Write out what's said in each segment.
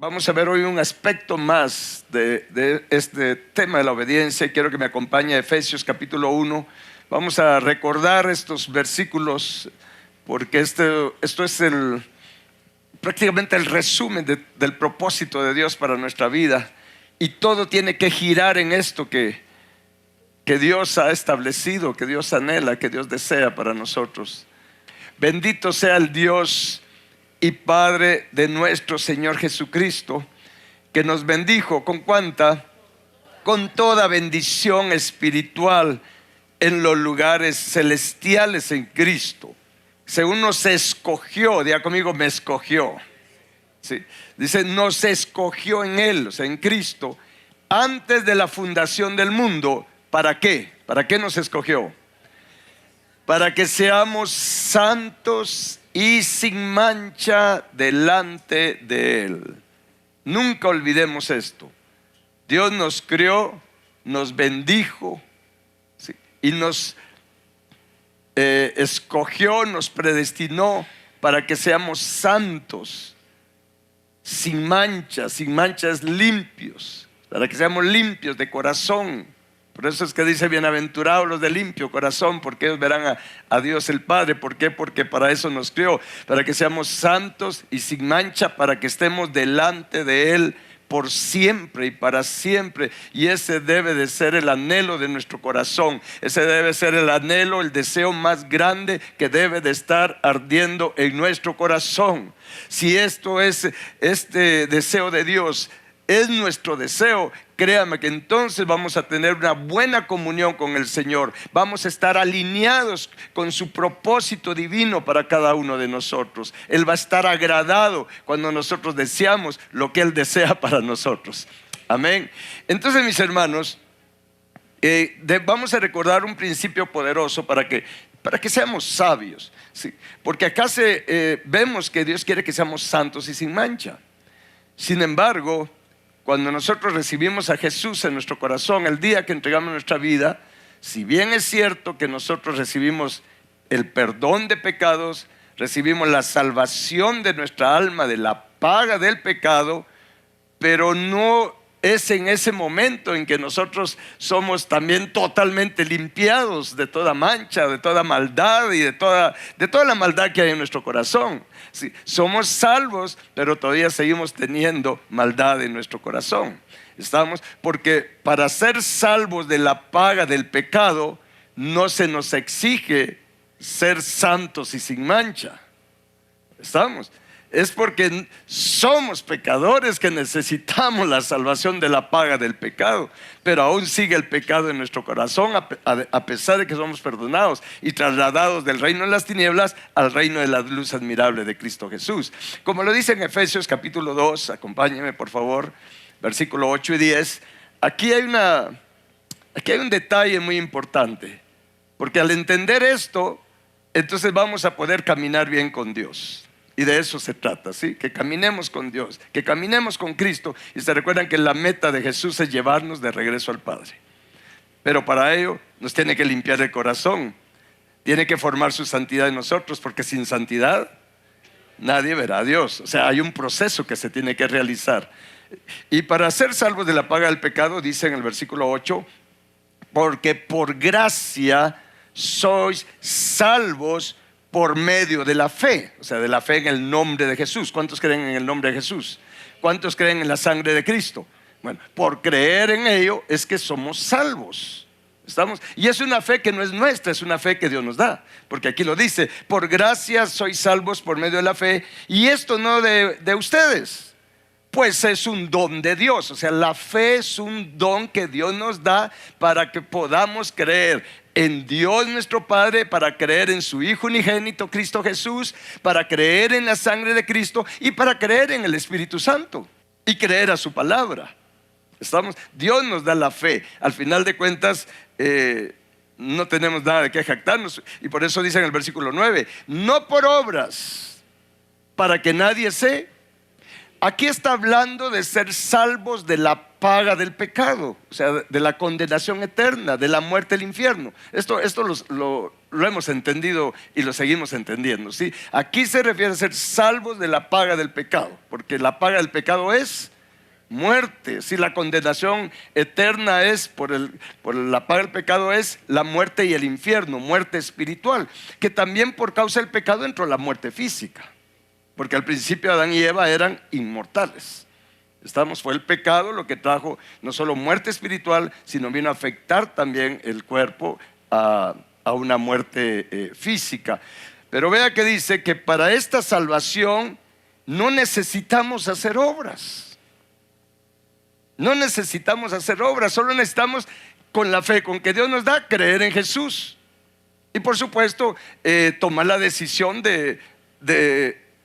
Vamos a ver hoy un aspecto más de este tema de la obediencia. Quiero que me acompañe a Efesios capítulo 1. Vamos a recordar estos versículos porque esto es prácticamente el resumen del propósito de Dios para nuestra vida. Y todo tiene que girar en esto que Dios ha establecido, que Dios anhela, que Dios desea para nosotros. Bendito sea el Dios y Padre de nuestro Señor Jesucristo, que nos bendijo con cuánta, con toda bendición espiritual en los lugares celestiales en Cristo, según nos escogió. Diga conmigo, me escogió. Sí. Dice, nos escogió en Él, o sea, en Cristo, antes de la fundación del mundo. ¿Para qué? ¿Para qué nos escogió? Para que seamos santos y sin mancha delante de Él. Nunca olvidemos esto. Dios nos creó, nos bendijo, ¿sí?, y nos escogió, nos predestinó para que seamos santos, sin manchas, limpios, para que seamos limpios de corazón. Por eso es que dice, bienaventurados los de limpio corazón, porque ellos verán a Dios el Padre. ¿Por qué? Porque para eso nos crió, para que seamos santos y sin mancha, para que estemos delante de Él por siempre y para siempre. Y ese debe de ser el anhelo de nuestro corazón. Ese debe ser el anhelo, el deseo más grande que debe de estar ardiendo en nuestro corazón. Si esto es este deseo de Dios, es nuestro deseo, créame que entonces vamos a tener una buena comunión con el Señor. Vamos a estar alineados con su propósito divino para cada uno de nosotros. Él va a estar agradado cuando nosotros deseamos lo que Él desea para nosotros. Amén. Entonces, mis hermanos, vamos a recordar un principio poderoso para que seamos sabios, ¿sí? Porque acá vemos que Dios quiere que seamos santos y sin mancha. Sin embargo, cuando nosotros recibimos a Jesús en nuestro corazón, el día que entregamos nuestra vida, si bien es cierto que nosotros recibimos el perdón de pecados, recibimos la salvación de nuestra alma de la paga del pecado, pero no es en ese momento en que nosotros somos también totalmente limpiados de toda mancha, de toda maldad y de toda la maldad que hay en nuestro corazón. Sí, somos salvos, pero todavía seguimos teniendo maldad en nuestro corazón. Porque para ser salvos de la paga del pecado, no se nos exige ser santos y sin mancha. Es porque somos pecadores que necesitamos la salvación de la paga del pecado, pero aún sigue el pecado en nuestro corazón, a pesar de que somos perdonados y trasladados del reino de las tinieblas al reino de la luz admirable de Cristo Jesús. Como lo dice en Efesios capítulo 2, acompáñenme por favor, versículo 8 y 10. Aquí hay un detalle muy importante, porque al entender esto, entonces vamos a poder caminar bien con Dios. Y de eso se trata, ¿sí? Que caminemos con Dios, que caminemos con Cristo. Y se recuerdan que la meta de Jesús es llevarnos de regreso al Padre. Pero para ello nos tiene que limpiar el corazón. Tiene que formar su santidad en nosotros, porque sin santidad nadie verá a Dios. O sea, hay un proceso que se tiene que realizar. Y para ser salvos de la paga del pecado, dice en el versículo 8, porque por gracia sois salvos por medio de la fe, o sea, de la fe en el nombre de Jesús. ¿Cuántos creen en el nombre de Jesús? ¿Cuántos creen en la sangre de Cristo? Bueno, por creer en ello es que somos salvos. Y es una fe que no es nuestra, es una fe que Dios nos da. Porque aquí lo dice, por gracia sois salvos por medio de la fe, y esto no de ustedes, pues es un don de Dios. O sea, la fe es un don que Dios nos da para que podamos creer en Dios nuestro Padre, para creer en su Hijo unigénito Cristo Jesús, para creer en la sangre de Cristo y para creer en el Espíritu Santo y creer a su palabra. Dios nos da la fe. Al final de cuentas, no tenemos nada de qué jactarnos, y por eso dice en el versículo 9, no por obras, para que nadie se aquí está hablando de ser salvos de la paga del pecado, o sea, de la condenación eterna, de la muerte del infierno. Esto lo hemos entendido y lo seguimos entendiendo, ¿sí? Aquí se refiere a ser salvos de la paga del pecado, porque la paga del pecado es muerte. Si la condenación eterna es por la paga del pecado, es la muerte y el infierno, muerte espiritual, que también por causa del pecado entró la muerte física, porque al principio Adán y Eva eran inmortales. Fue el pecado lo que trajo no solo muerte espiritual, sino vino a afectar también el cuerpo a una muerte física. Pero vea que dice que para esta salvación no necesitamos hacer obras. No necesitamos hacer obras, solo necesitamos, con la fe con que Dios nos da, creer en Jesús. Y por supuesto, tomar la decisión de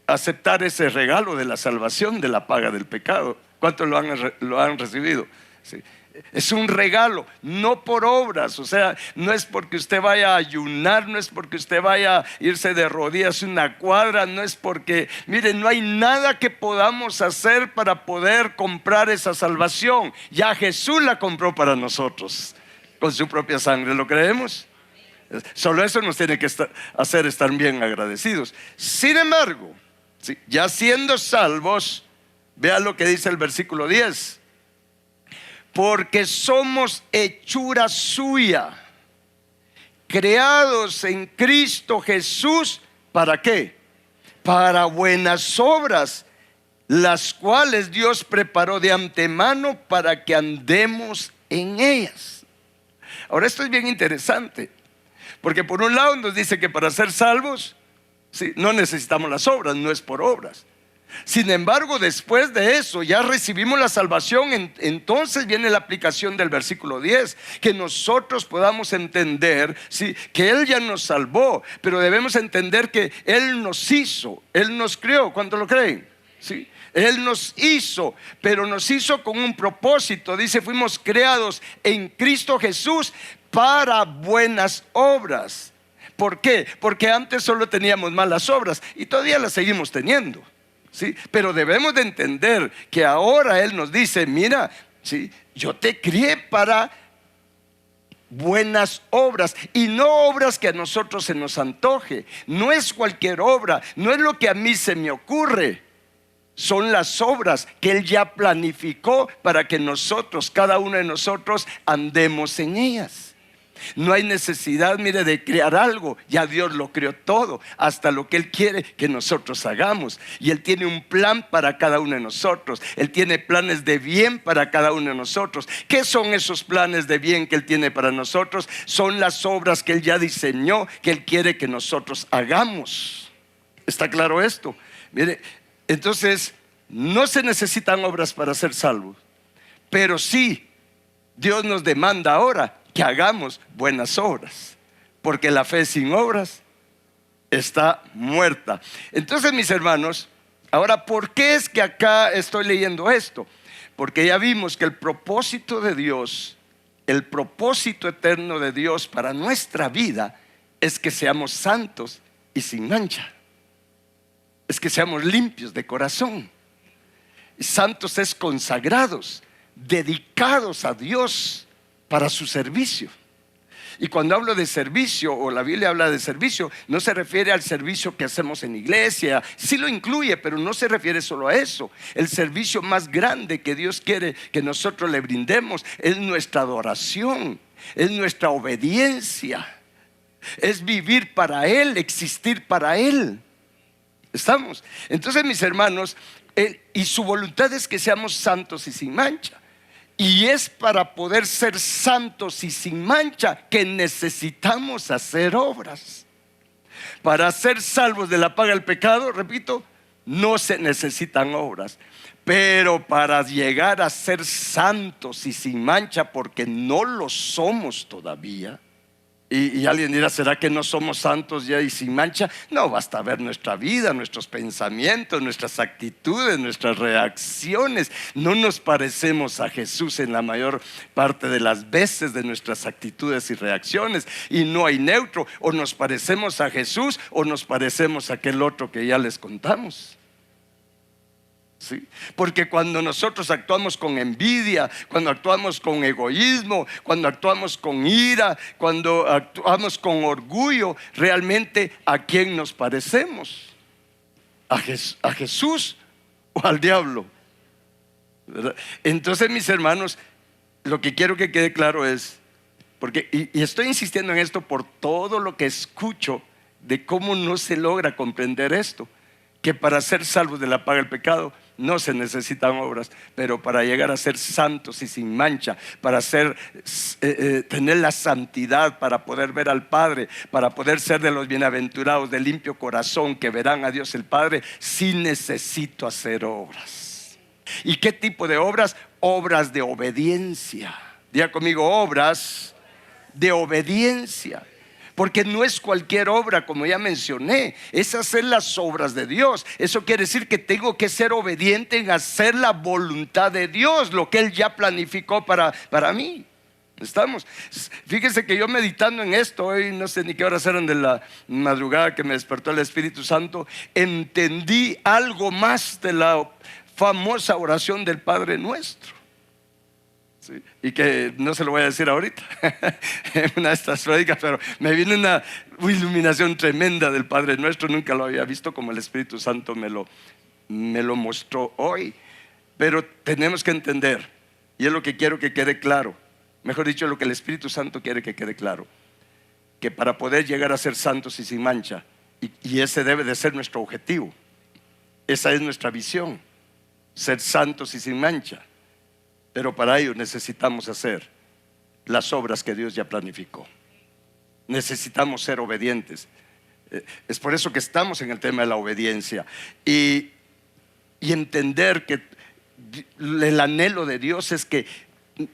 aceptar ese regalo de la salvación, de la paga del pecado. ¿Cuántos lo han recibido? Sí. Es un regalo, no por obras. O sea, no es porque usted vaya a ayunar, no es porque usted vaya a irse de rodillas una cuadra, no es porque, miren, no hay nada que podamos hacer para poder comprar esa salvación. Ya Jesús la compró para nosotros con su propia sangre. ¿Lo creemos? Solo eso nos tiene que hacer estar bien agradecidos. Sin embargo, sí, ya siendo salvos, vea lo que dice el versículo 10: porque somos hechura suya, creados en Cristo Jesús. ¿Para qué? Para buenas obras, las cuales Dios preparó de antemano para que andemos en ellas. Ahora, esto es bien interesante, porque por un lado nos dice que para ser salvos, sí, no necesitamos las obras, no es por obras. Sin embargo, después de eso ya recibimos la salvación. Entonces viene la aplicación del versículo 10, que nosotros podamos entender, ¿sí?, que Él ya nos salvó, pero debemos entender que Él nos hizo, Él nos creó. ¿Cuánto lo creen? ¿Sí? Él nos hizo, pero nos hizo con un propósito. Dice, fuimos creados en Cristo Jesús para buenas obras. ¿Por qué? Porque antes solo teníamos malas obras y todavía las seguimos teniendo. ¿Sí? Pero debemos de entender que ahora Él nos dice, mira, ¿sí?, yo te crié para buenas obras, y no obras que a nosotros se nos antoje. No es cualquier obra, no es lo que a mí se me ocurre. Son las obras que Él ya planificó para que nosotros, cada uno de nosotros, andemos en ellas. No hay necesidad, mire, de crear algo. Ya Dios lo creó todo, hasta lo que Él quiere que nosotros hagamos. Y Él tiene un plan para cada uno de nosotros. Él tiene planes de bien para cada uno de nosotros. ¿Qué son esos planes de bien que Él tiene para nosotros? Son las obras que Él ya diseñó, que Él quiere que nosotros hagamos. ¿Está claro esto? Mire, entonces no se necesitan obras para ser salvos, pero sí Dios nos demanda ahora que hagamos buenas obras, porque la fe sin obras está muerta. Entonces, mis hermanos, ahora, ¿por qué es que acá estoy leyendo esto? Porque ya vimos que el propósito de Dios, el propósito eterno de Dios para nuestra vida, es que seamos santos y sin mancha. Es que seamos limpios de corazón. Santos es consagrados, dedicados a Dios para su servicio. Y cuando hablo de servicio, o la Biblia habla de servicio, no se refiere al servicio que hacemos en iglesia. Sí lo incluye, pero no se refiere solo a eso. El servicio más grande que Dios quiere que nosotros le brindemos es nuestra adoración, es nuestra obediencia, es vivir para Él, existir para Él. ¿Estamos? Entonces, mis hermanos, y su voluntad es que seamos santos y sin mancha. Y es para poder ser santos y sin mancha que necesitamos hacer obras. Para ser salvos de la paga del pecado, repito, no se necesitan obras. Pero para llegar a ser santos y sin mancha, porque no lo somos todavía. Y alguien dirá, ¿será que no somos santos ya y sin mancha? No, basta ver nuestra vida, nuestros pensamientos, nuestras actitudes, nuestras reacciones. No nos parecemos a Jesús en la mayor parte de las veces de nuestras actitudes y reacciones. Y no hay neutro, o nos parecemos a Jesús o nos parecemos a aquel otro que ya les contamos. ¿Sí? Porque cuando nosotros actuamos con envidia, cuando actuamos con egoísmo, cuando actuamos con ira, cuando actuamos con orgullo, realmente ¿a quién nos parecemos? ¿A Jesús o al diablo? ¿Verdad? Entonces, mis hermanos, lo que quiero que quede claro es, porque, y estoy insistiendo en esto por todo lo que escucho de cómo no se logra comprender esto, que para ser salvos de la paga del pecado no se necesitan obras, pero para llegar a ser santos y sin mancha, para tener la santidad, para poder ver al Padre, para poder ser de los bienaventurados de limpio corazón que verán a Dios el Padre, sí necesito hacer obras. ¿Y qué tipo de obras? Obras de obediencia. Diga conmigo, obras de obediencia. Porque no es cualquier obra, como ya mencioné, es hacer las obras de Dios. Eso quiere decir que tengo que ser obediente en hacer la voluntad de Dios, lo que Él ya planificó para mí. ¿Estamos? Fíjense que yo meditando en esto, hoy no sé ni qué horas eran de la madrugada que me despertó el Espíritu Santo, entendí algo más de la famosa oración del Padre Nuestro. Sí, y que no se lo voy a decir ahorita en una de estas prédicas, pero me vino una iluminación tremenda del Padre Nuestro. Nunca lo había visto como el Espíritu Santo me lo mostró hoy. Pero tenemos que entender, y es lo que quiero que quede claro, mejor dicho, lo que el Espíritu Santo quiere que quede claro, que para poder llegar a ser santos y sin mancha, y ese debe de ser nuestro objetivo, esa es nuestra visión, ser santos y sin mancha. Pero para ello necesitamos hacer las obras que Dios ya planificó. Necesitamos ser obedientes. Es por eso que estamos en el tema de la obediencia. Y entender que el anhelo de Dios es que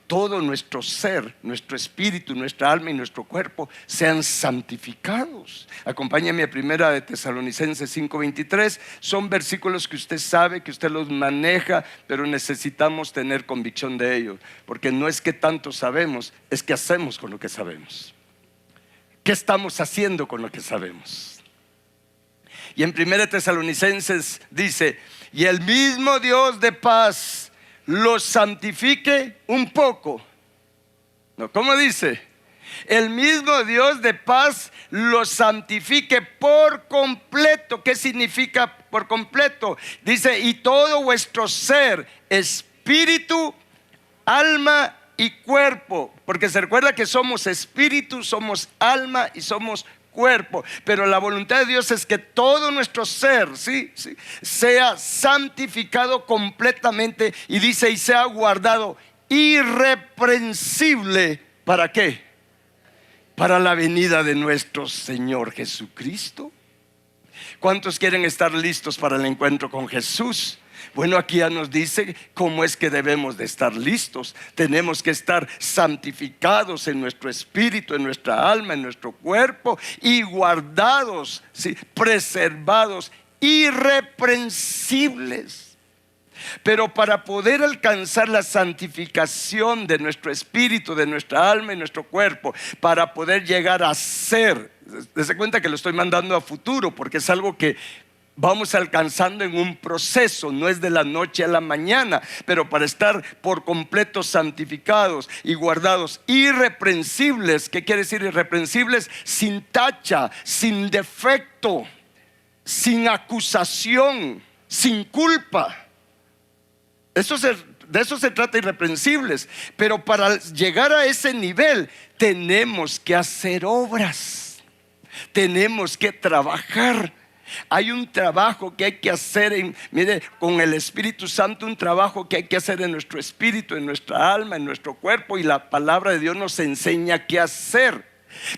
todo nuestro ser, nuestro espíritu, nuestra alma y nuestro cuerpo sean santificados. Acompáñame a Primera de Tesalonicenses 5:23. Son versículos que usted sabe, que usted los maneja, pero necesitamos tener convicción de ellos, porque no es que tanto sabemos, es que hacemos con lo que sabemos. ¿Qué estamos haciendo con lo que sabemos? Y en Primera de Tesalonicenses dice: y el mismo Dios de paz los santifique un poco. No, ¿cómo dice? El mismo Dios de paz los santifique por completo. ¿Qué significa por completo? Dice: y todo vuestro ser, espíritu, alma y cuerpo. Porque se recuerda que somos espíritu, somos alma y somos cuerpo, pero la voluntad de Dios es que todo nuestro ser sea santificado completamente, y dice: y sea guardado irreprensible. ¿Para qué? Para la venida de nuestro Señor Jesucristo. ¿Cuántos quieren estar listos para el encuentro con Jesús? Bueno, aquí ya nos dice cómo es que debemos de estar listos. Tenemos que estar santificados en nuestro espíritu, en nuestra alma, en nuestro cuerpo, y guardados, preservados, irreprensibles. Pero para poder alcanzar la santificación de nuestro espíritu, de nuestra alma y nuestro cuerpo, para poder llegar a ser, dése cuenta que lo estoy mandando a futuro, porque es algo que vamos alcanzando en un proceso, no es de la noche a la mañana. Pero para estar por completo santificados y guardados irreprensibles. ¿Qué quiere decir irreprensibles? Sin tacha, sin defecto, sin acusación, sin culpa. De eso se trata, irreprensibles. Pero para llegar a ese nivel tenemos que hacer obras, tenemos que trabajar. Hay un trabajo que hay que hacer mire, con el Espíritu Santo, un trabajo que hay que hacer en nuestro espíritu, en nuestra alma, en nuestro cuerpo, y la palabra de Dios nos enseña qué hacer.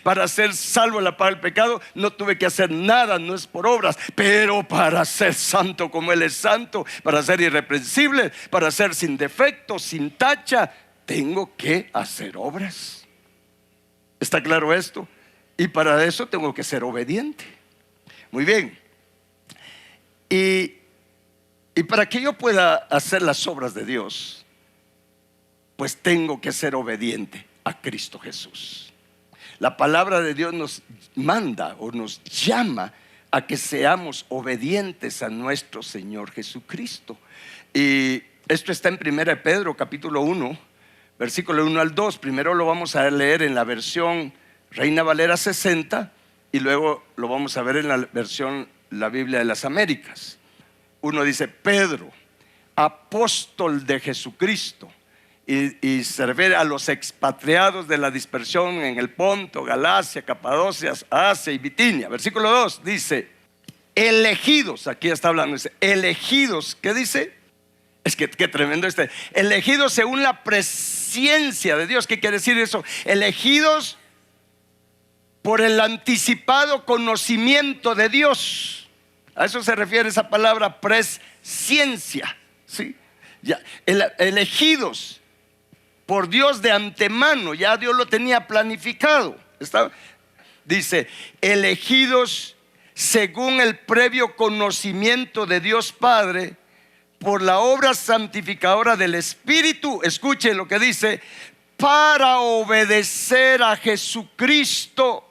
Para ser salvo de la paga del pecado no tuve que hacer nada, no es por obras, pero para ser santo como Él es santo, para ser irreprensible, para ser sin defecto, sin tacha, tengo que hacer obras. ¿Está claro esto? Y para eso tengo que ser obediente. Muy bien. Y para que yo pueda hacer las obras de Dios, pues tengo que ser obediente a Cristo Jesús. La palabra de Dios nos manda o nos llama a que seamos obedientes a nuestro Señor Jesucristo. Y esto está en 1 Pedro capítulo 1, versículo 1 al 2. Primero lo vamos a leer en la versión Reina Valera 60 y luego lo vamos a ver en la versión La Biblia de las Américas. Uno dice: Pedro, apóstol de Jesucristo, y servir a los expatriados de la dispersión en el Ponto, Galacia, Capadocia, Asia y Bitinia. Versículo 2 dice: elegidos, aquí está hablando, dice elegidos. ¿Qué dice? Es que qué tremendo elegidos según la presciencia de Dios. ¿Qué quiere decir eso? Elegidos por el anticipado conocimiento de Dios. A eso se refiere esa palabra presciencia, ¿sí? Ya, elegidos por Dios de antemano, ya Dios lo tenía planificado. Dice: elegidos según el previo conocimiento de Dios Padre, por la obra santificadora del Espíritu. Escuche lo que dice: para obedecer a Jesucristo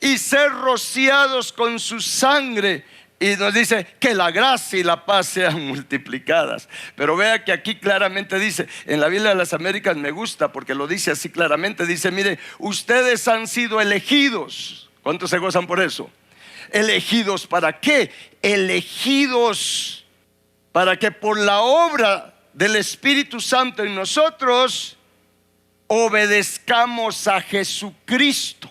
y ser rociados con su sangre. Y nos dice que la gracia y la paz sean multiplicadas. Pero vea que aquí claramente dice, en la Biblia de las Américas me gusta porque lo dice así claramente. Dice: mire, ustedes han sido elegidos. ¿Cuántos se gozan por eso? ¿Elegidos para qué? Elegidos para que por la obra del Espíritu Santo en nosotros obedezcamos a Jesucristo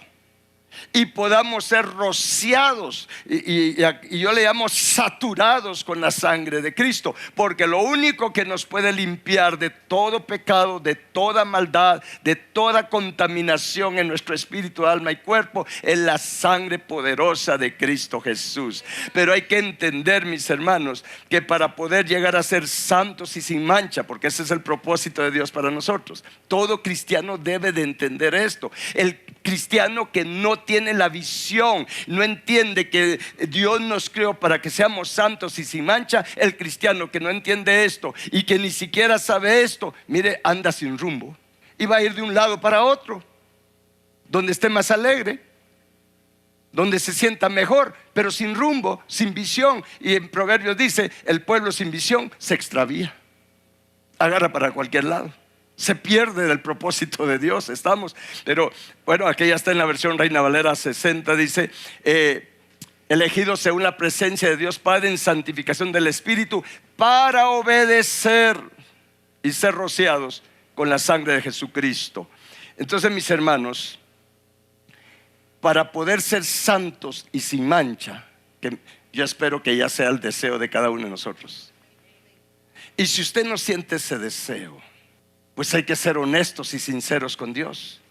y podamos ser rociados y yo le llamo saturados con la sangre de Cristo, porque lo único que nos puede limpiar de todo pecado, de toda maldad, de toda contaminación en nuestro espíritu, alma y cuerpo es la sangre poderosa de Cristo Jesús. Pero hay que entender, mis hermanos, que para poder llegar a ser santos y sin mancha, porque ese es el propósito de Dios para nosotros, todo cristiano debe de entender esto. El cristiano que no tiene la visión, no entiende que Dios nos creó para que seamos santos y sin mancha, el cristiano que no entiende esto y que ni siquiera sabe esto, mire, anda sin rumbo y va a ir de un lado para otro, donde esté más alegre, donde se sienta mejor, pero sin rumbo, sin visión. Y en Proverbios dice: el pueblo sin visión se extravía, agarra para cualquier lado, se pierde del propósito de Dios. Pero bueno, aquí ya está en la versión Reina Valera 60. Dice: elegidos según la presencia de Dios Padre en santificación del Espíritu, para obedecer y ser rociados con la sangre de Jesucristo. Entonces, mis hermanos, para poder ser santos y sin mancha, que yo espero que ya sea el deseo de cada uno de nosotros. Y si usted no siente ese deseo, pues hay que ser honestos y sinceros con Dios.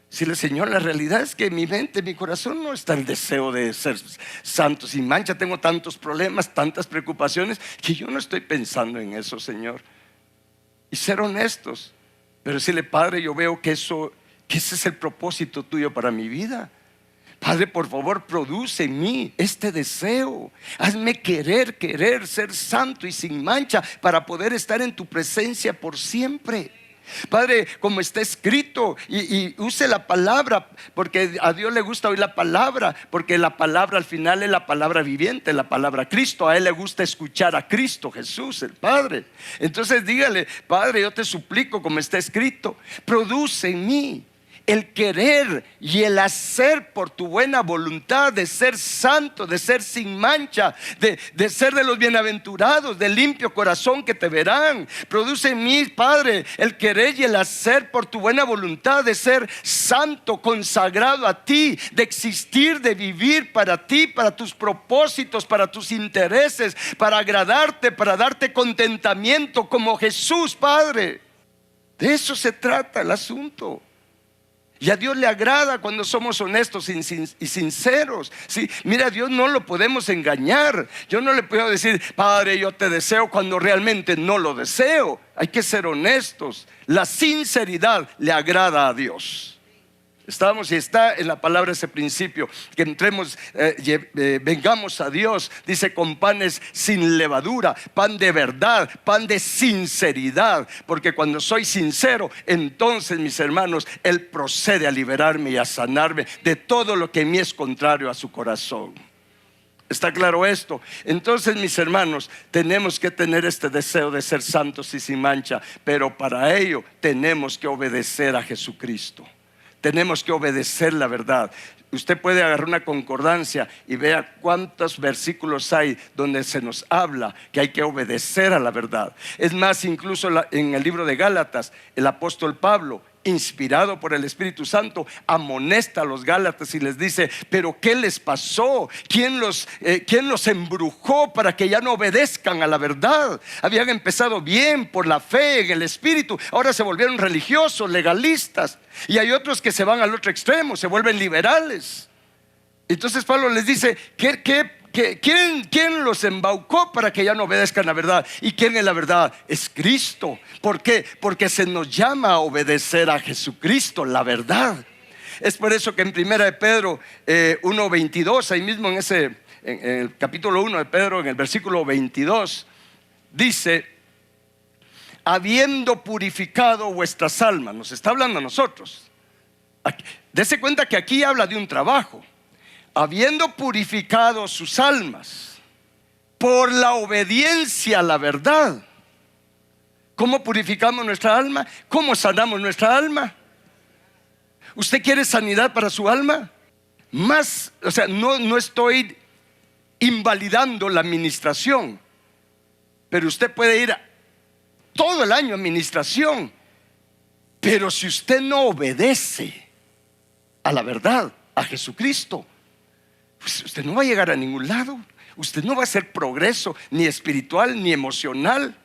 Decirle: Señor, la realidad es que en mi mente, en mi corazón no está el deseo de ser santo sin mancha. Tengo tantos problemas, tantas preocupaciones, que yo no estoy pensando en eso, Señor. Y ser honestos, pero decirle: Padre, yo veo que ese es el propósito tuyo para mi vida. Padre, por favor, produce en mí este deseo. Hazme querer ser santo y sin mancha para poder estar en tu presencia por siempre. Padre, como está escrito, y use la palabra, porque a Dios le gusta oír la palabra, porque la palabra al final es la palabra viviente, la palabra Cristo. A Él le gusta escuchar a Cristo Jesús, el Padre. Entonces dígale: Padre, yo te suplico, como está escrito, produce en mí el querer y el hacer por tu buena voluntad, de ser santo, de ser sin mancha, de ser de los bienaventurados, de limpio corazón que te verán. Produce en mí, Padre, el querer y el hacer por tu buena voluntad, de ser santo, consagrado a ti, de existir, de vivir para ti, para tus propósitos, para tus intereses, para agradarte, para darte contentamiento como Jesús, Padre. De eso se trata el asunto. Y a Dios le agrada cuando somos honestos y sinceros. ¿Sí? Mira, a Dios no lo podemos engañar. Yo no le puedo decir: Padre, yo te deseo, cuando realmente no lo deseo. Hay que ser honestos. La sinceridad le agrada a Dios. Estamos, y está en la palabra ese principio, que entremos, vengamos a Dios, dice, con panes sin levadura, pan de verdad, pan de sinceridad, porque cuando soy sincero, entonces, mis hermanos, Él procede a liberarme y a sanarme de todo lo que en mí es contrario a su corazón. ¿Está claro esto? Entonces, mis hermanos, tenemos que tener este deseo de ser santos y sin mancha, pero para ello tenemos que obedecer a Jesucristo. Tenemos que obedecer la verdad. Usted puede agarrar una concordancia y vea cuántos versículos hay donde se nos habla que hay que obedecer a la verdad. Es más, incluso en el libro de Gálatas, el apóstol Pablo, inspirado por el Espíritu Santo, amonesta a los Gálatas y les dice: pero ¿qué les pasó? ¿Quién los embrujó para que ya no obedezcan a la verdad? Habían empezado bien por la fe en el Espíritu, ahora se volvieron religiosos, legalistas. Y hay otros que se van al otro extremo, se vuelven liberales. Entonces Pablo les dice: ¿quién los embaucó para que ya no obedezcan la verdad? ¿Y quién es la verdad? Es Cristo. ¿Por qué? Porque se nos llama a obedecer a Jesucristo, la verdad. Es por eso que en 1 de Pedro 1:22, ahí mismo en el capítulo 1 de Pedro, en el versículo 22, dice: habiendo purificado vuestras almas. Nos está hablando a nosotros. Dese cuenta que aquí habla de un trabajo. Habiendo purificado sus almas por la obediencia a la verdad. ¿Cómo purificamos nuestra alma? ¿Cómo sanamos nuestra alma? ¿Usted quiere sanidad para su alma? No estoy invalidando la administración, pero usted puede ir todo el año a administración, pero si usted no obedece a la verdad, a Jesucristo, pues usted no va a llegar a ningún lado. Usted no va a hacer progreso, ni espiritual, ni emocional,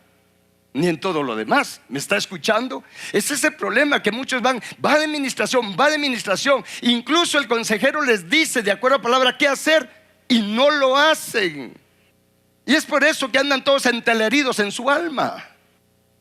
ni en todo lo demás. ¿Me está escuchando? Ese es el problema, que muchos va de administración. Incluso el consejero les dice, de acuerdo a la palabra, qué hacer, y no lo hacen. Y es por eso que andan todos enteleridos en su alma,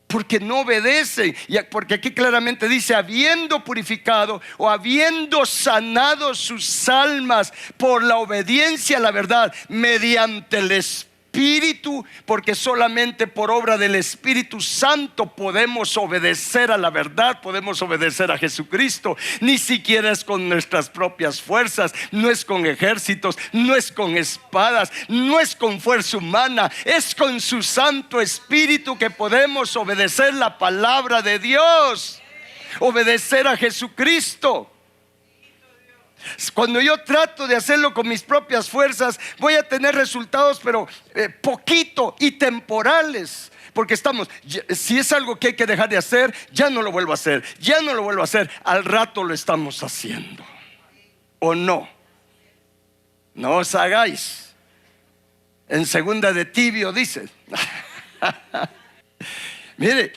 porque no obedecen. Porque aquí claramente dice: habiendo purificado o habiendo sanado sus almas por la obediencia a la verdad mediante el Espíritu, porque solamente por obra del Espíritu Santo podemos obedecer a la verdad, podemos obedecer a Jesucristo. Ni siquiera es con nuestras propias fuerzas, no es con ejércitos, no es con espadas, no es con fuerza humana, es con su Santo Espíritu que podemos obedecer la palabra de Dios, obedecer a Jesucristo. Cuando yo trato de hacerlo con mis propias fuerzas, voy a tener resultados, pero poquito y temporales. Porque si es algo que hay que dejar de hacer, ya no lo vuelvo a hacer, al rato lo estamos haciendo. ¿O no? No os hagáis. En segunda de Tibio dice mire,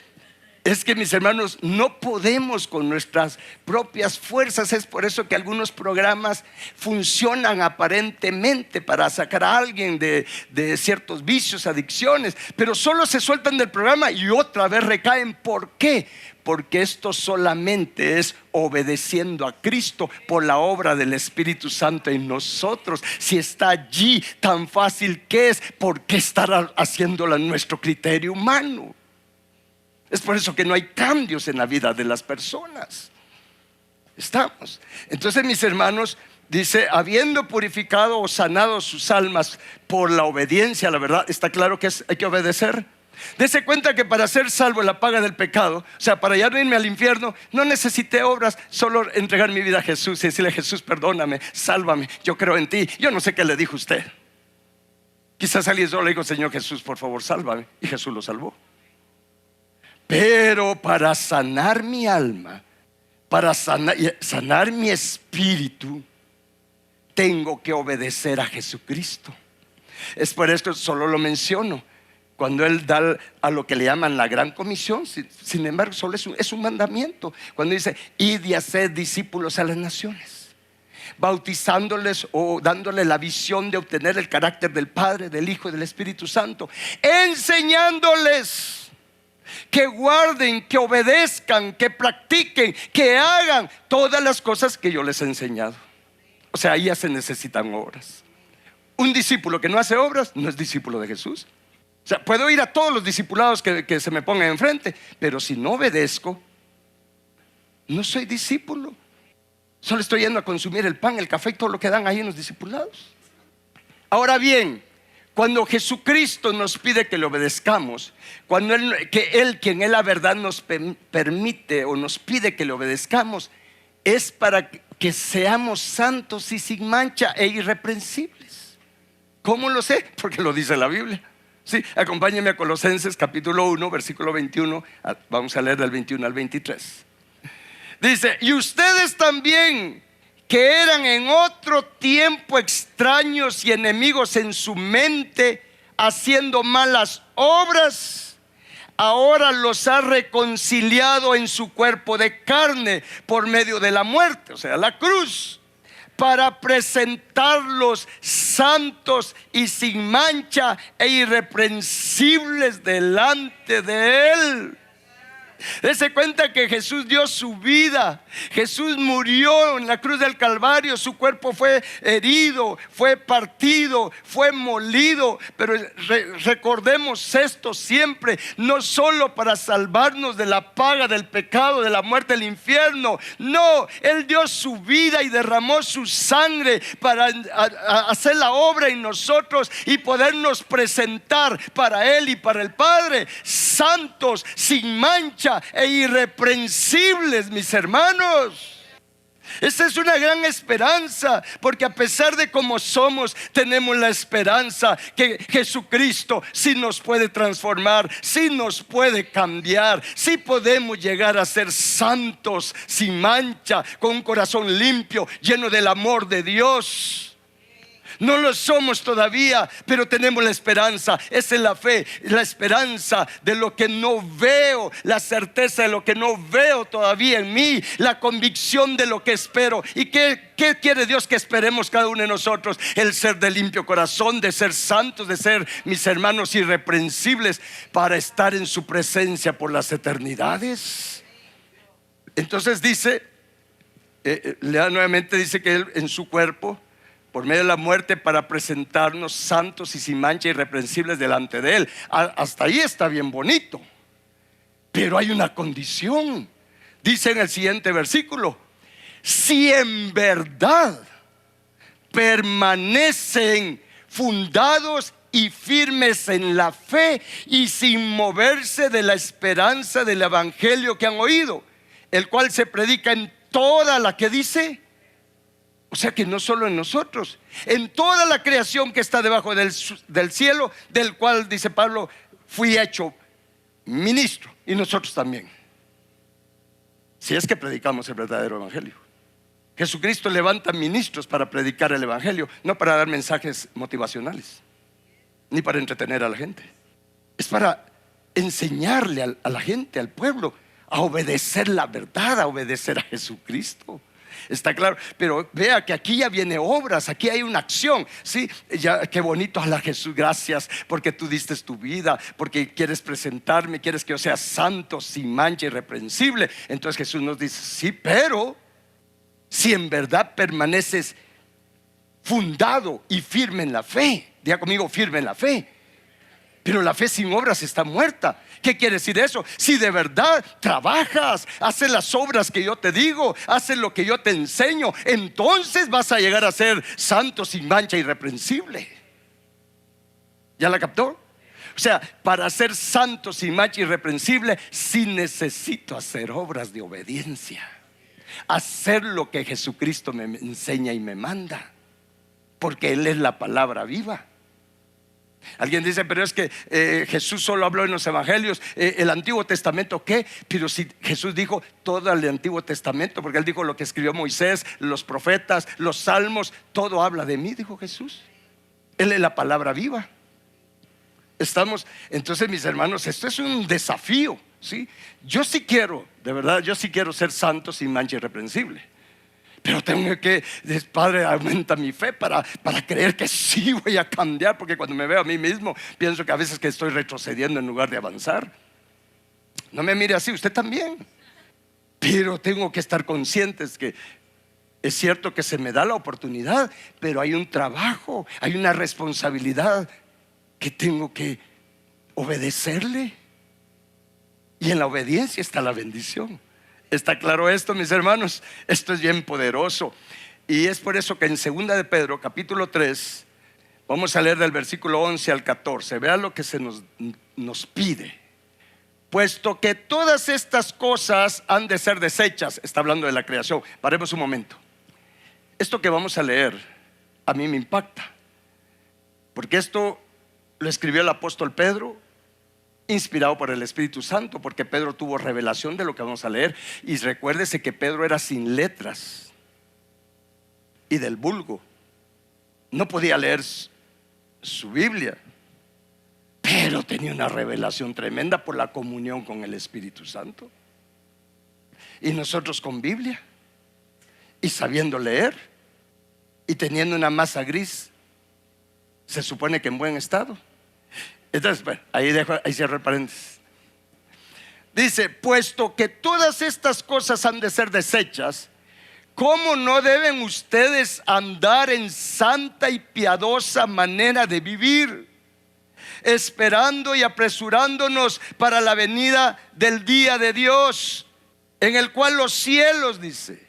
es que, mis hermanos, no podemos con nuestras propias fuerzas. Es por eso que algunos programas funcionan aparentemente para sacar a alguien de ciertos vicios, adicciones, pero solo se sueltan del programa y otra vez recaen. ¿Por qué? Porque esto solamente es obedeciendo a Cristo por la obra del Espíritu Santo en nosotros. Si está allí, tan fácil que es, ¿por qué estar haciéndolo en nuestro criterio humano? Es por eso que no hay cambios en la vida de las personas. Estamos. Entonces, mis hermanos, dice: habiendo purificado o sanado sus almas por la obediencia a la verdad. Está claro que hay que obedecer. Dese cuenta que para ser salvo en la paga del pecado, o sea, para ya no irme al infierno, no necesité obras, solo entregar mi vida a Jesús y decirle: Jesús, perdóname, sálvame, yo creo en ti. Yo no sé qué le dijo usted. Quizás alguien solo le dijo: Señor Jesús, por favor, sálvame, y Jesús lo salvó. Pero para sanar mi alma, para sanar mi espíritu, tengo que obedecer a Jesucristo. Es por esto solo lo menciono cuando Él da a lo que le llaman la gran comisión. Sin embargo, solo es un mandamiento. Cuando dice: id y haced discípulos a las naciones, bautizándoles o dándoles la visión de obtener el carácter del Padre, del Hijo y del Espíritu Santo, enseñándoles que guarden, que obedezcan, que practiquen, que hagan todas las cosas que yo les he enseñado. O sea, ahí ya se necesitan obras. Un discípulo que no hace obras no es discípulo de Jesús. O sea, puedo ir a todos los discipulados que se me pongan enfrente, pero si no obedezco, no soy discípulo. Solo estoy yendo a consumir el pan, el café y todo lo que dan ahí en los discipulados. Ahora bien, cuando Jesucristo nos pide que le obedezcamos, cuando Él, quien es la verdad, nos permite o nos pide que le obedezcamos, es para que seamos santos y sin mancha e irreprensibles. ¿Cómo lo sé? Porque lo dice la Biblia. Sí, acompáñenme a Colosenses capítulo 1, versículo 21. Vamos a leer del 21 al 23. Dice: y ustedes también, que eran en otro tiempo extraños y enemigos en su mente, haciendo malas obras, ahora los ha reconciliado en su cuerpo de carne por medio de la muerte, o sea, la cruz, para presentarlos santos y sin mancha e irreprensibles delante de Él. Dese cuenta que Jesús dio su vida. Jesús murió en la cruz del Calvario. Su cuerpo fue herido, fue partido, fue molido. Pero recordemos esto siempre: no solo para salvarnos de la paga del pecado, de la muerte, del infierno. No, Él dio su vida y derramó su sangre para hacer la obra en nosotros y podernos presentar para Él y para el Padre, santos, sin mancha e irreprensibles, mis hermanos. Esa es una gran esperanza, porque a pesar de cómo somos, tenemos la esperanza que Jesucristo sí nos puede transformar, sí nos puede cambiar, sí podemos llegar a ser santos, sin mancha, con un corazón limpio, lleno del amor de Dios. No lo somos todavía, pero tenemos la esperanza. Esa es la fe, la esperanza de lo que no veo, la certeza de lo que no veo todavía en mí, la convicción de lo que espero. ¿Y qué quiere Dios que esperemos cada uno de nosotros? El ser de limpio corazón, de ser santos, de ser, mis hermanos, irreprensibles, para estar en su presencia por las eternidades. Entonces dice, lea nuevamente, dice que Él en su cuerpo, por medio de la muerte, para presentarnos santos y sin mancha, irreprensibles delante de Él. Hasta ahí está bien bonito, pero hay una condición. Dice en el siguiente versículo: si en verdad permanecen fundados y firmes en la fe y sin moverse de la esperanza del evangelio que han oído, el cual se predica en toda la que dice. O sea que no solo en nosotros, en toda la creación que está debajo del cielo, del cual, dice Pablo, fui hecho ministro, y nosotros también, si es que predicamos el verdadero evangelio. Jesucristo levanta ministros para predicar el evangelio, no para dar mensajes motivacionales, ni para entretener a la gente. Es para enseñarle a la gente, al pueblo, a obedecer la verdad, a obedecer a Jesucristo. Está claro, pero vea que aquí ya viene obras, aquí hay una acción, ¿sí? Ya, qué bonito, a la Jesús, gracias porque tú diste tu vida, porque quieres presentarme, quieres que yo sea santo, sin mancha, irreprensible. Entonces Jesús nos dice: sí, pero si en verdad permaneces fundado y firme en la fe. Diga conmigo: firme en la fe. Pero la fe sin obras está muerta. ¿Qué quiere decir eso? Si de verdad trabajas, haces las obras que yo te digo, haces lo que yo te enseño, entonces vas a llegar a ser santo, sin mancha, irreprensible. ¿Ya la captó? O sea, para ser santo, sin mancha, irreprensible, sí necesito hacer obras de obediencia, hacer lo que Jesucristo me enseña y me manda, porque Él es la palabra viva. Alguien dice: pero es que Jesús solo habló en los evangelios, el Antiguo Testamento, ¿qué? Pero si Jesús dijo todo el Antiguo Testamento, porque Él dijo lo que escribió Moisés, los profetas, los salmos, todo habla de mí, dijo Jesús. Él es la palabra viva. Entonces, mis hermanos, esto es un desafío, ¿sí? Yo sí quiero, de verdad, yo sí quiero ser santo, sin mancha, irreprensible. Pero tengo que, Padre, aumenta mi fe para creer que sí voy a cambiar, porque cuando me veo a mí mismo, pienso que a veces que estoy retrocediendo en lugar de avanzar. No me mire así, usted también. Pero tengo que estar conscientes que es cierto que se me da la oportunidad, pero hay un trabajo, hay una responsabilidad que tengo que obedecerle. Y en la obediencia está la bendición. ¿Está claro esto, mis hermanos? Esto es bien poderoso. Y es por eso que en 2 de Pedro, capítulo 3, Vamos a leer del versículo 11 al 14. Vean lo que se nos pide. Puesto que todas estas cosas han de ser desechas. Está hablando de la creación. Paremos un momento. Esto que vamos a leer a mí me impacta, porque esto lo escribió el apóstol Pedro, inspirado por el Espíritu Santo, porque Pedro tuvo revelación de lo que vamos a leer. Y recuérdese que Pedro era sin letras y del vulgo, no podía leer su Biblia, pero tenía una revelación tremenda por la comunión con el Espíritu Santo. Y nosotros con Biblia y sabiendo leer y teniendo una masa gris, se supone que en buen estado. Entonces, bueno, ahí cierro el paréntesis. Dice: puesto que todas estas cosas han de ser desechas, ¿cómo no deben ustedes andar en santa y piadosa manera de vivir, esperando y apresurándonos para la venida del día de Dios, en el cual los cielos, dice,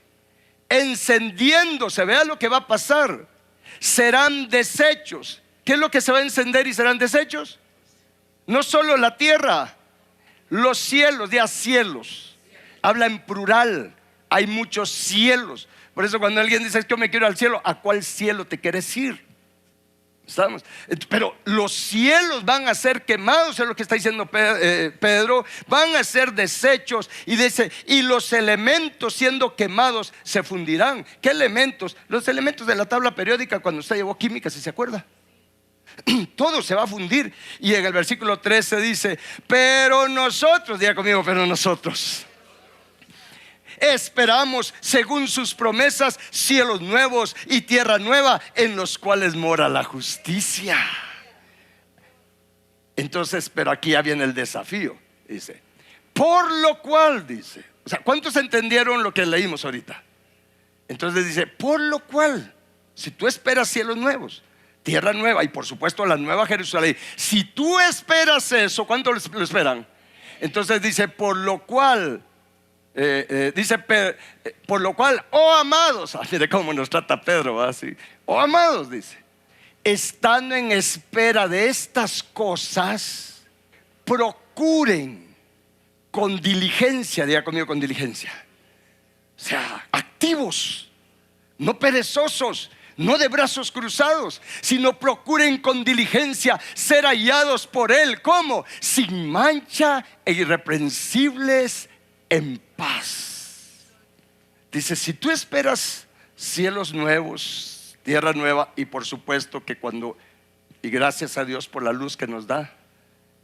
encendiéndose, vea lo que va a pasar, serán deshechos? ¿Qué es lo que se va a encender y serán deshechos? No solo la tierra, los cielos, ya cielos, habla en plural, hay muchos cielos. Por eso cuando alguien dice: es que yo me quiero al cielo, ¿a cuál cielo te quieres ir? ¿Estamos? Pero los cielos van a ser quemados, es lo que está diciendo Pedro, van a ser deshechos. Y dice: y los elementos siendo quemados se fundirán. ¿Qué elementos? Los elementos de la tabla periódica, cuando usted llevó química, si se acuerda. Todo se va a fundir. Y en el versículo 13 dice: pero nosotros, diga conmigo, pero nosotros esperamos, según sus promesas, cielos nuevos y tierra nueva, en los cuales mora la justicia. Entonces, pero aquí ya viene el desafío. Dice: por lo cual, dice, o sea, ¿cuántos entendieron lo que leímos ahorita? Entonces dice: por lo cual, si tú esperas cielos nuevos, tierra nueva y por supuesto la nueva Jerusalén, si tú esperas eso, ¿cuánto lo esperan? Entonces dice: por lo cual, por lo cual, oh amados, mire cómo nos trata Pedro, así. Oh amados, dice, estando en espera de estas cosas, procuren con diligencia, diga conmigo, con diligencia, o sea, activos, no perezosos, no de brazos cruzados, sino procuren con diligencia ser hallados por Él. ¿Cómo? Sin mancha e irreprensibles en paz. Dice: si tú esperas cielos nuevos, tierra nueva, y por supuesto que cuando, y gracias a Dios por la luz que nos da,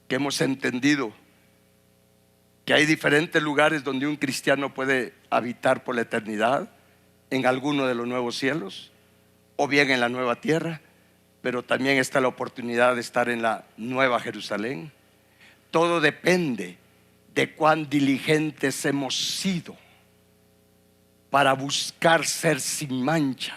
que hemos entendido que hay diferentes lugares donde un cristiano puede habitar por la eternidad, en alguno de los nuevos cielos o bien en la nueva tierra, pero también está la oportunidad de estar en la nueva Jerusalén. Todo depende de cuán diligentes hemos sido para buscar ser sin mancha,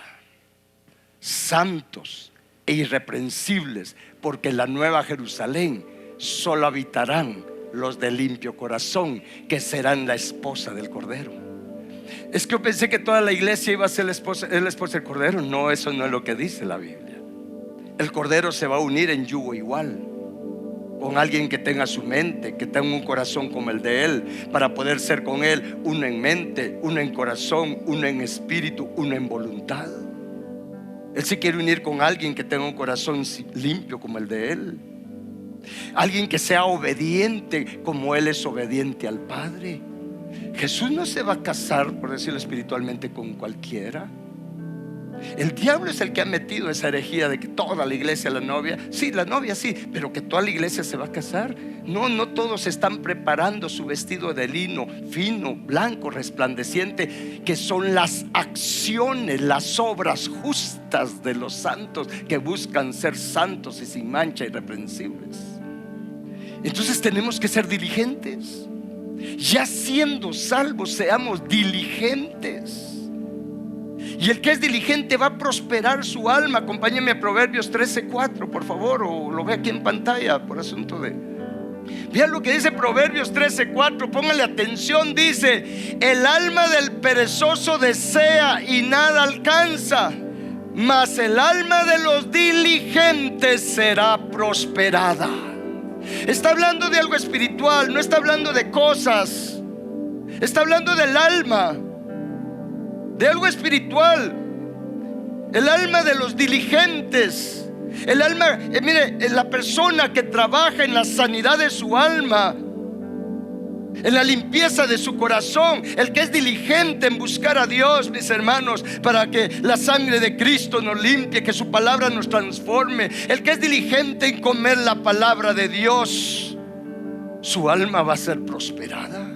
santos e irreprensibles, porque en la nueva Jerusalén solo habitarán los de limpio corazón, que serán la esposa del Cordero. Es que yo pensé que toda la iglesia iba a ser la esposa del Cordero. No, eso no es lo que dice la Biblia. El Cordero se va a unir en yugo igual con alguien que tenga su mente, que tenga un corazón como el de Él, para poder ser con Él uno en mente, uno en corazón, uno en espíritu, uno en voluntad. Él se quiere unir con alguien que tenga un corazón limpio como el de Él, alguien que sea obediente como Él es obediente al Padre. Jesús no se va a casar, por decirlo espiritualmente, con cualquiera. El diablo es el que ha metido esa herejía de que toda la iglesia, la novia sí, pero que toda la iglesia se va a casar. No todos están preparando su vestido de lino fino, blanco, resplandeciente, que son las acciones, las obras justas de los santos que buscan ser santos y sin mancha, irreprensibles. Entonces tenemos que ser diligentes. Ya siendo salvos, seamos diligentes. Y el que es diligente va a prosperar su alma. Acompáñenme a Proverbios 13:4, por favor, o lo ve aquí en pantalla por asunto de... Vean lo que dice Proverbios 13:4, pónganle atención. Dice: el alma del perezoso desea y nada alcanza, mas el alma de los diligentes será prosperada. Está hablando de algo espiritual, no está hablando de cosas. Está hablando del alma, de algo espiritual. El alma de los diligentes. El alma, mire, la persona que trabaja en la sanidad de su alma, en la limpieza de su corazón, el que es diligente en buscar a Dios, mis hermanos, para que la sangre de Cristo nos limpie, que su palabra nos transforme, el que es diligente en comer la palabra de Dios, su alma va a ser prosperada.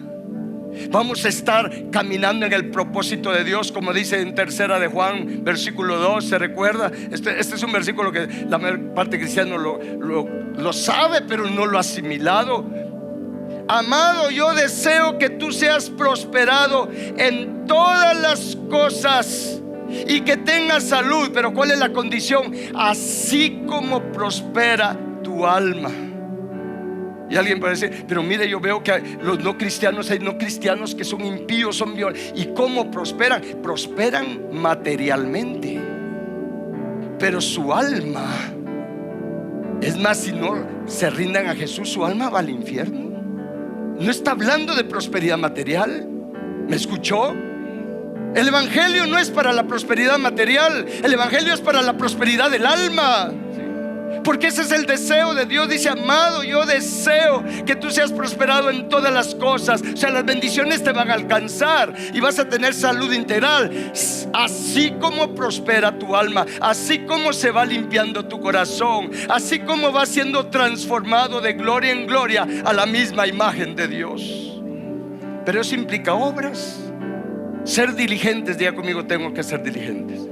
Vamos a estar caminando en el propósito de Dios, como dice en 3 de Juan, versículo 2. ¿Se recuerda? Este es un versículo que la mayor parte cristiana lo sabe, pero no lo ha asimilado. Amado, yo deseo que tú seas prosperado en todas las cosas y que tengas salud. Pero ¿cuál es la condición? Así como prospera tu alma. Y alguien puede decir, pero mire, yo veo que los no cristianos, hay no cristianos que son impíos, son violentos. ¿Y cómo prosperan? Prosperan materialmente, pero su alma, es más, si no se rindan a Jesús, su alma va al infierno. No está hablando de prosperidad material. ¿Me escuchó? El evangelio no es para la prosperidad material, el evangelio es para la prosperidad del alma. Porque ese es el deseo de Dios. Dice, amado, yo deseo que tú seas prosperado en todas las cosas. O sea, las bendiciones te van a alcanzar y vas a tener salud integral. Así como prospera tu alma, así como se va limpiando tu corazón, así como va siendo transformado de gloria en gloria a la misma imagen de Dios. Pero eso implica obras. Ser diligentes, diga conmigo, tengo que ser diligentes.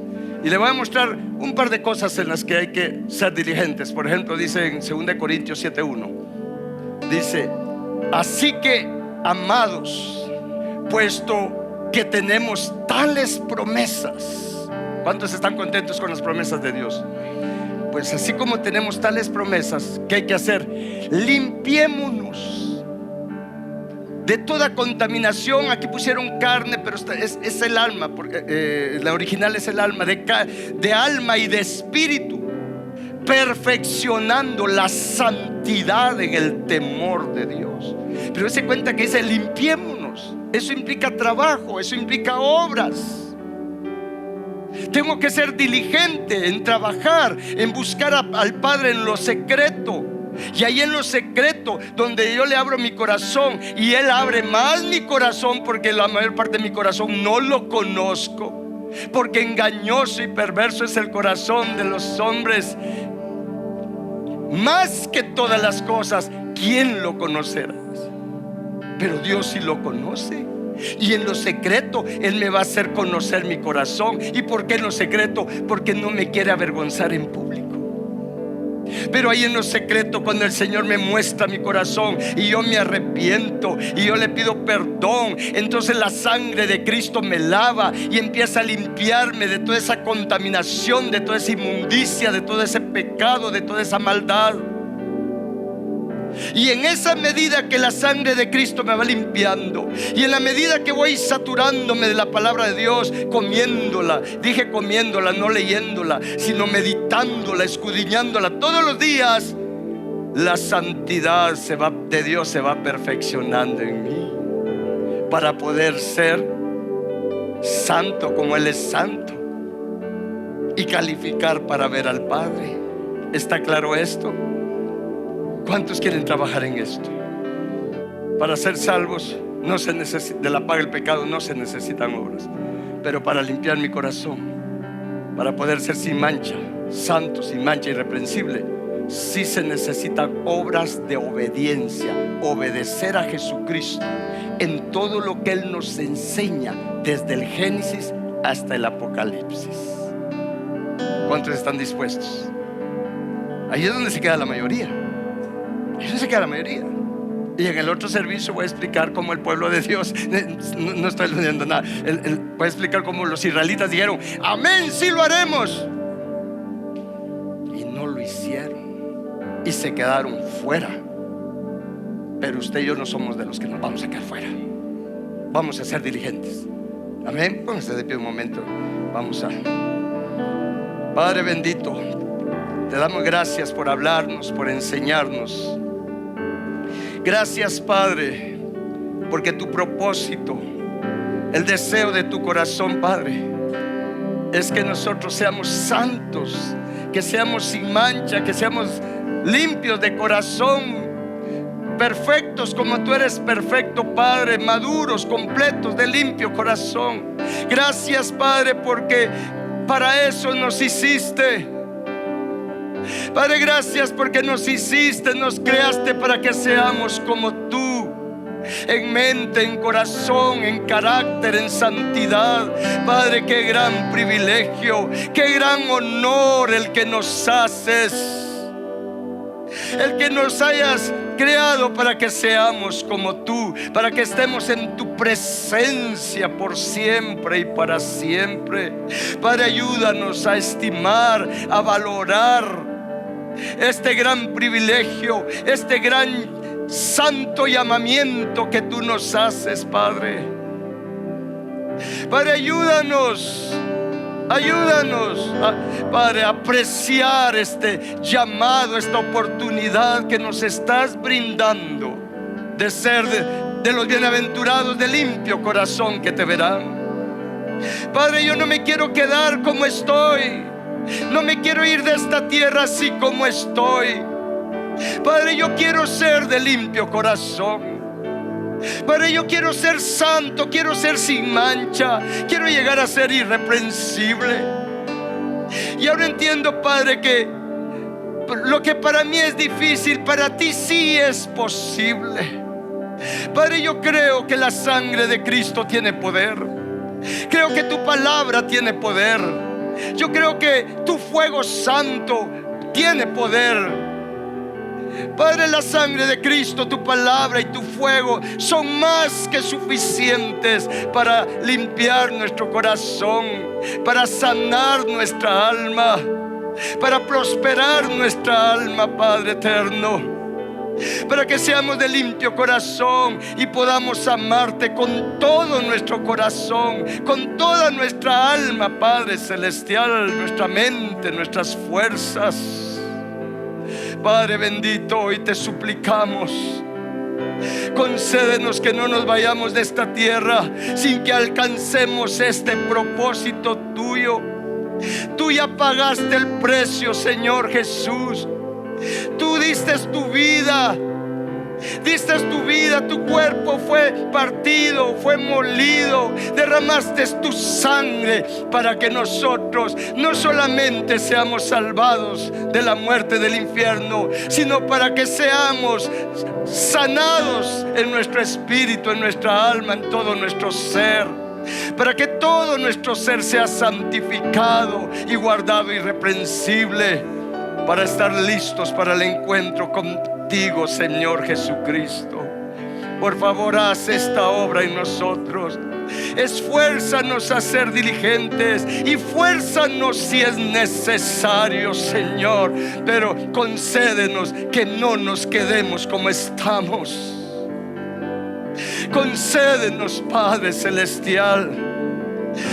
Y le voy a mostrar un par de cosas en las que hay que ser diligentes. Por ejemplo, dice en 2 Corintios 7:1, dice, así que, amados, puesto que tenemos tales promesas. ¿Cuántos están contentos con las promesas de Dios? Pues así como tenemos tales promesas, ¿qué hay que hacer? Limpiémonos de toda contaminación. Aquí pusieron carne, pero es el alma, porque la original es el alma, de alma y de espíritu, perfeccionando la santidad en el temor de Dios. Pero se cuenta que dice limpiémonos. Eso implica trabajo, eso implica obras. Tengo que ser diligente en trabajar, en buscar al Padre en lo secreto. Y ahí en lo secreto, donde yo le abro mi corazón y Él abre más mi corazón, porque la mayor parte de mi corazón no lo conozco, porque engañoso y perverso es el corazón de los hombres. Más que todas las cosas, ¿quién lo conocerá? Pero Dios sí lo conoce. Y en lo secreto Él me va a hacer conocer mi corazón. ¿Y por qué en lo secreto? Porque no me quiere avergonzar en público. Pero ahí en lo secreto, cuando el Señor me muestra mi corazón y yo me arrepiento y yo le pido perdón, entonces la sangre de Cristo me lava y empieza a limpiarme de toda esa contaminación, de toda esa inmundicia, de todo ese pecado, de toda esa maldad. Y en esa medida que la sangre de Cristo me va limpiando, y en la medida que voy saturándome de la palabra de Dios, comiéndola, dije comiéndola, no leyéndola, sino meditándola, escudriñándola todos los días, la santidad de Dios se va perfeccionando en mí, para poder ser santo como Él es santo y calificar para ver al Padre. ¿Está claro esto? ¿Cuántos quieren trabajar en esto? Para ser salvos no se necesita, de la paga del pecado no se necesitan obras, pero para limpiar mi corazón, para poder ser sin mancha, santo, sin mancha, irreprensible, sí se necesitan obras de obediencia. Obedecer a Jesucristo en todo lo que Él nos enseña, desde el Génesis hasta el Apocalipsis. ¿Cuántos están dispuestos? Ahí es donde se queda la mayoría. Eso se queda la mayoría. Y en el otro servicio voy a explicar cómo el pueblo de Dios, no estoy leyendo nada, voy a explicar cómo los israelitas dijeron amén, sí lo haremos, y no lo hicieron y se quedaron fuera. Pero usted y yo no somos de los que nos vamos a quedar fuera. Vamos a ser diligentes. Amén. Pónganse de pie un momento. Vamos a Padre bendito, te damos gracias por hablarnos, por enseñarnos. Gracias, Padre, porque tu propósito, el deseo de tu corazón, Padre, es que nosotros seamos santos, que seamos sin mancha, que seamos limpios de corazón, perfectos como tú eres perfecto, Padre, maduros, completos, de limpio corazón. Gracias, Padre, porque para eso nos hiciste. Padre, gracias porque nos hiciste, nos creaste para que seamos como tú, en mente, en corazón, en carácter, en santidad. Padre, qué gran privilegio, qué gran honor el que nos haces, el que nos hayas creado para que seamos como tú, para que estemos en tu presencia por siempre y para siempre. Padre, ayúdanos a estimar, a valorar este gran privilegio, este gran santo llamamiento que tú nos haces, Padre. Padre, ayúdanos, Padre, a apreciar este llamado, esta oportunidad que nos estás brindando de ser de los bienaventurados de limpio corazón que te verán. Padre, yo no me quiero quedar como estoy, no me quiero ir de esta tierra así como estoy. Padre, yo quiero ser de limpio corazón. Padre, yo quiero ser santo, quiero ser sin mancha, quiero llegar a ser irreprensible. Y ahora entiendo, Padre, que lo que para mí es difícil, para ti sí es posible. Padre, yo creo que la sangre de Cristo tiene poder. Creo que tu palabra tiene poder. Yo creo que tu fuego santo tiene poder. Padre, la sangre de Cristo, tu palabra y tu fuego son más que suficientes para limpiar nuestro corazón, para sanar nuestra alma, para prosperar nuestra alma, Padre eterno, para que seamos de limpio corazón y podamos amarte con todo nuestro corazón, con toda nuestra alma, Padre celestial, nuestra mente, nuestras fuerzas. Padre bendito, hoy te suplicamos, concédenos que no nos vayamos de esta tierra sin que alcancemos este propósito tuyo. Tú ya pagaste el precio, Señor Jesús. Tú diste tu vida. Diste tu vida, tu cuerpo fue partido, fue molido, derramaste tu sangre para que nosotros no solamente seamos salvados de la muerte del infierno, sino para que seamos sanados en nuestro espíritu, en nuestra alma, en todo nuestro ser, para que todo nuestro ser sea santificado y guardado irreprensible, para estar listos para el encuentro contigo, Señor Jesucristo. Por favor, haz esta obra en nosotros. Esfuérzanos a ser diligentes y fuérzanos si es necesario, Señor, pero concédenos que no nos quedemos como estamos. Concédenos, Padre celestial,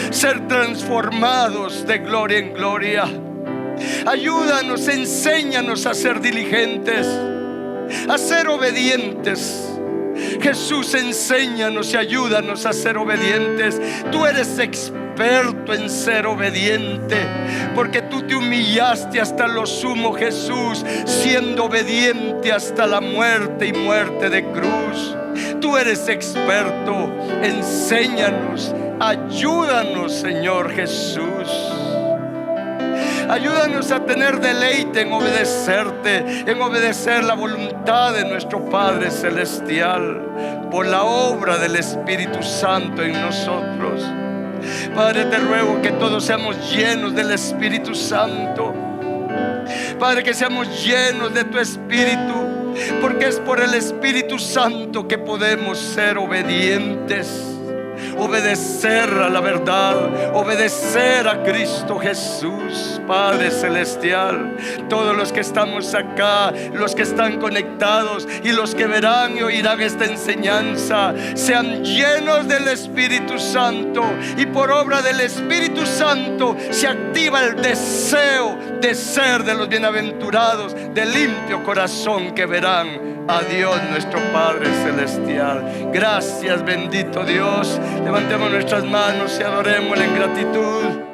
ser transformados de gloria en gloria. Ayúdanos, enséñanos a ser diligentes, a ser obedientes. Jesús, enséñanos y ayúdanos a ser obedientes. Tú eres experto en ser obediente, porque tú te humillaste hasta lo sumo, Jesús, siendo obediente hasta la muerte y muerte de cruz. Tú eres experto. Enséñanos, ayúdanos, Señor Jesús. Ayúdanos a tener deleite en obedecerte, en obedecer la voluntad de nuestro Padre celestial por la obra del Espíritu Santo en nosotros. Padre, te ruego que todos seamos llenos del Espíritu Santo. Padre, que seamos llenos de tu Espíritu, porque es por el Espíritu Santo que podemos ser obedientes. obedecer a la verdad, obedecer a Cristo Jesús. Padre celestial, todos los que estamos acá, los que están conectados y los que verán y oirán esta enseñanza, sean llenos del Espíritu Santo, y por obra del Espíritu Santo se activa el deseo de ser de los bienaventurados, de limpio corazón, que verán a Dios nuestro Padre celestial. Gracias, bendito Dios. Levantemos nuestras manos y adorémosle en gratitud.